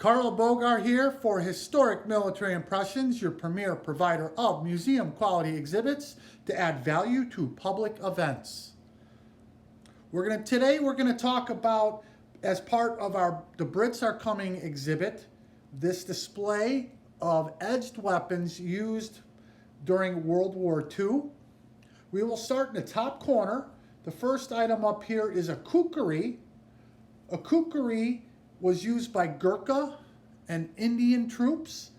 Carlo Bogar here for Historic Military Impressions, your premier provider of museum quality exhibits to add value to public events. Today we're going to talk about, as part of the Brits Are Coming exhibit, this display of edged weapons used during World War II. We will start in the top corner. The first item up here is a kukri. A kukri was used by Gurkha and Indian troops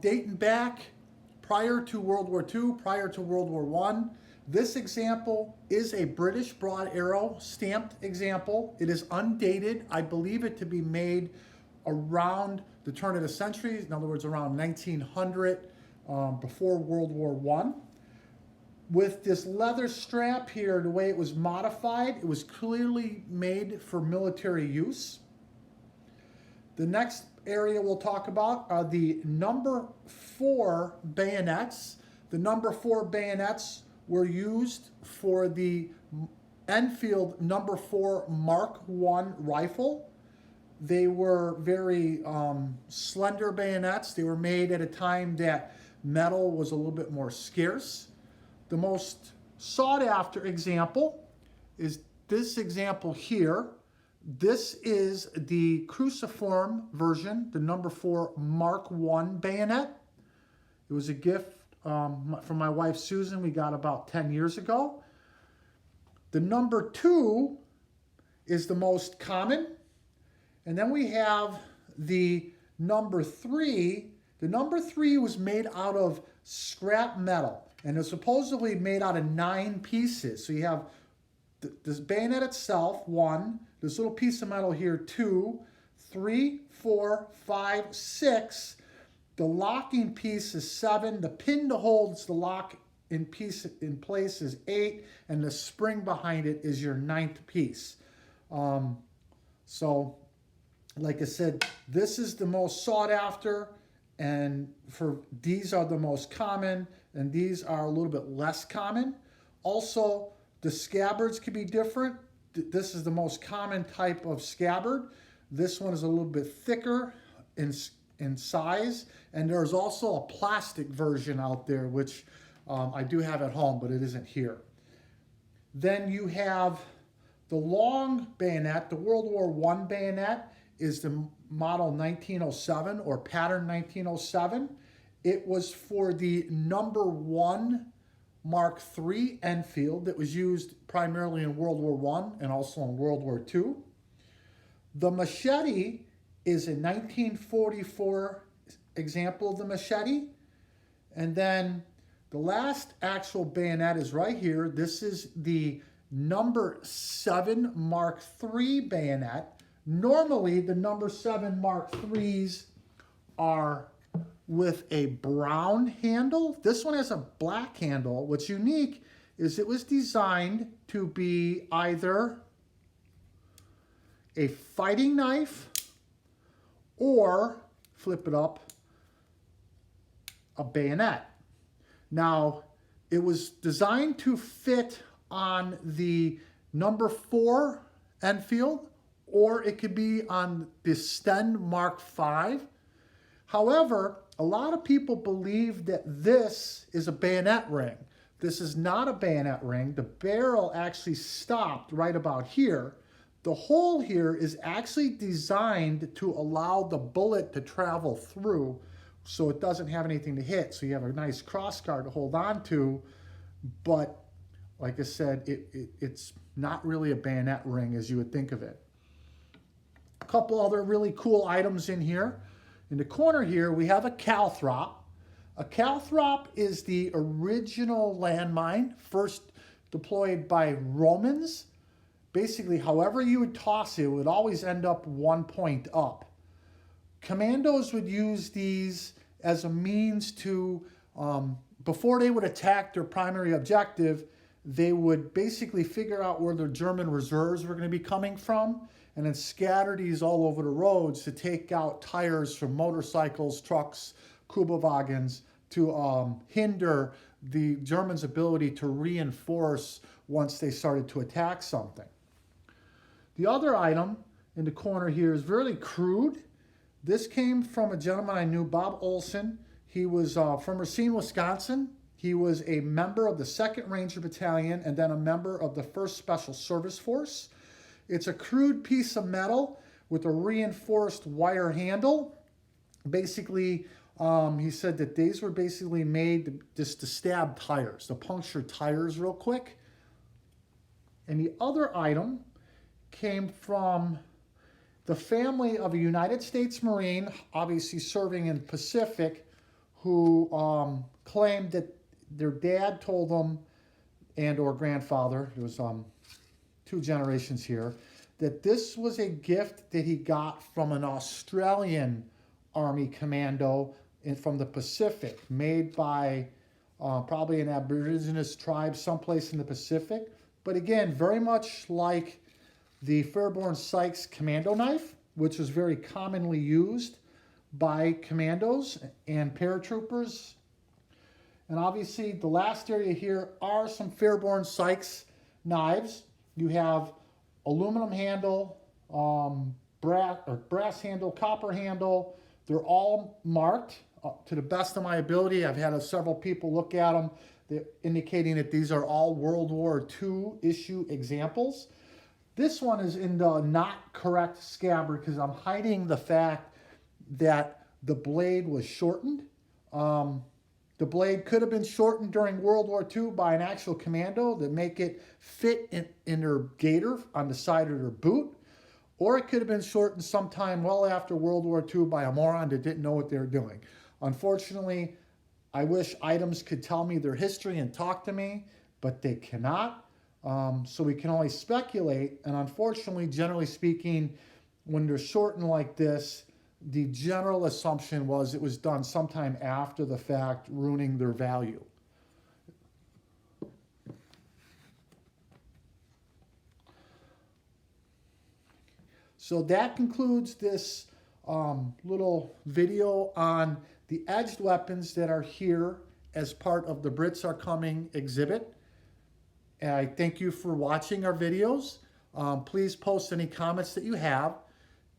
dating back prior to World War II, prior to World War I. This example is a British broad arrow stamped example. It is undated. I believe it to be made around the turn of the century, in other words, around 1900, before World War I. With this leather strap here, the way it was modified, it was clearly made for military use. The next area we'll talk about are the number 4 bayonets. The number 4 bayonets were used for the Enfield number 4 Mark I rifle. They were very slender bayonets. They were made at a time that metal was a little bit more scarce. The most sought after example is this example here. This is the cruciform version, the number 4 Mark I bayonet. It was a gift from my wife Susan we got about 10 years ago. The number 2 is the most common. And then we have the number 3. The number 3 was made out of scrap metal. And it's supposedly made out of 9 pieces. So you have this bayonet itself, 1, this little piece of metal here, 2, 3, 4, 5, 6. The locking piece is 7. The pin to hold the lock in place is 8. And the spring behind it is your 9th piece. So, like I said, this is the most sought after. And these are the most common, and these are a little bit less common. Also, the scabbards can be different. This is the most common type of scabbard. This one is a little bit thicker in size, and there's also a plastic version out there, which I do have at home, but it isn't here. Then you have the long bayonet. The World War I bayonet is the model 1907 or pattern 1907. It was for the number 1 Mark III Enfield that was used primarily in World War I and also in World War II. The machete is a 1944 example of the machete. And then the last actual bayonet is right here. This is the number 7 Mark III bayonet. Normally, the number 7 Mark IIIs are with a brown handle. This one has a black handle. What's unique is it was designed to be either a fighting knife or, flip it up, a bayonet. Now, it was designed to fit on the number 4 Enfield, or it could be on the Sten Mark V. However, a lot of people believe that this is a bayonet ring. This is not a bayonet ring. The barrel actually stopped right about here. The hole here is actually designed to allow the bullet to travel through so it doesn't have anything to hit. So you have a nice crossguard to hold on to, but like I said, it's not really a bayonet ring as you would think of it. A couple other really cool items in here. In the corner here, we have a calthrop. A calthrop is the original landmine, first deployed by Romans. Basically, however you would toss it, it would always end up 1 point up. Commandos would use these as a means to, before they would attack their primary objective, they would basically figure out where their German reserves were going to be coming from, and then scatter these all over the roads to take out tires from motorcycles, trucks, Kuba-wagons, to hinder the Germans' ability to reinforce once they started to attack something. The other item in the corner here is really crude. This came from a gentleman I knew, Bob Olson. He was from Racine, Wisconsin. He was a member of the 2nd Ranger Battalion and then a member of the 1st Special Service Force. It's a crude piece of metal with a reinforced wire handle. Basically, he said that these were basically made just to stab tires, to puncture tires real quick. And the other item came from the family of a United States Marine, obviously serving in the Pacific, who claimed that their dad told them, and or grandfather, it was 2 generations here, that this was a gift that he got from an Australian Army commando from the Pacific, made by probably an Aboriginous tribe someplace in the Pacific. But again, very much like the Fairborn Sykes commando knife, which was very commonly used by commandos and paratroopers. And obviously the last area here are some Fairborn Sykes knives. You have aluminum handle, brass handle, copper handle. They're all marked to the best of my ability. I've had several people look at them, indicating that these are all World War II issue examples. This one is in the not correct scabbard because I'm hiding the fact that the blade was shortened. The blade could have been shortened during World War II by an actual commando that make it fit in their gaiter on the side of their boot. Or it could have been shortened sometime well after World War II by a moron that didn't know what they were doing. Unfortunately, I wish items could tell me their history and talk to me, but they cannot. So we can only speculate. And unfortunately, generally speaking, when they're shortened like this, the general assumption was it was done sometime after the fact, ruining their value. So that concludes this little video on the edged weapons that are here as part of the Brits Are Coming exhibit. And I thank you for watching our videos. Please post any comments that you have.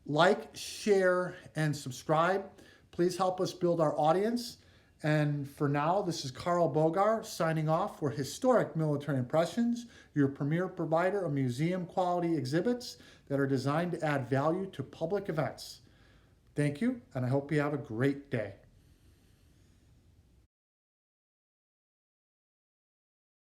Like, share, and subscribe. Please help us build our audience. And for now, this is Carl Bogar signing off for Historic Military Impressions, your premier provider of museum quality exhibits that are designed to add value to public events. Thank you, and I hope you have a great day.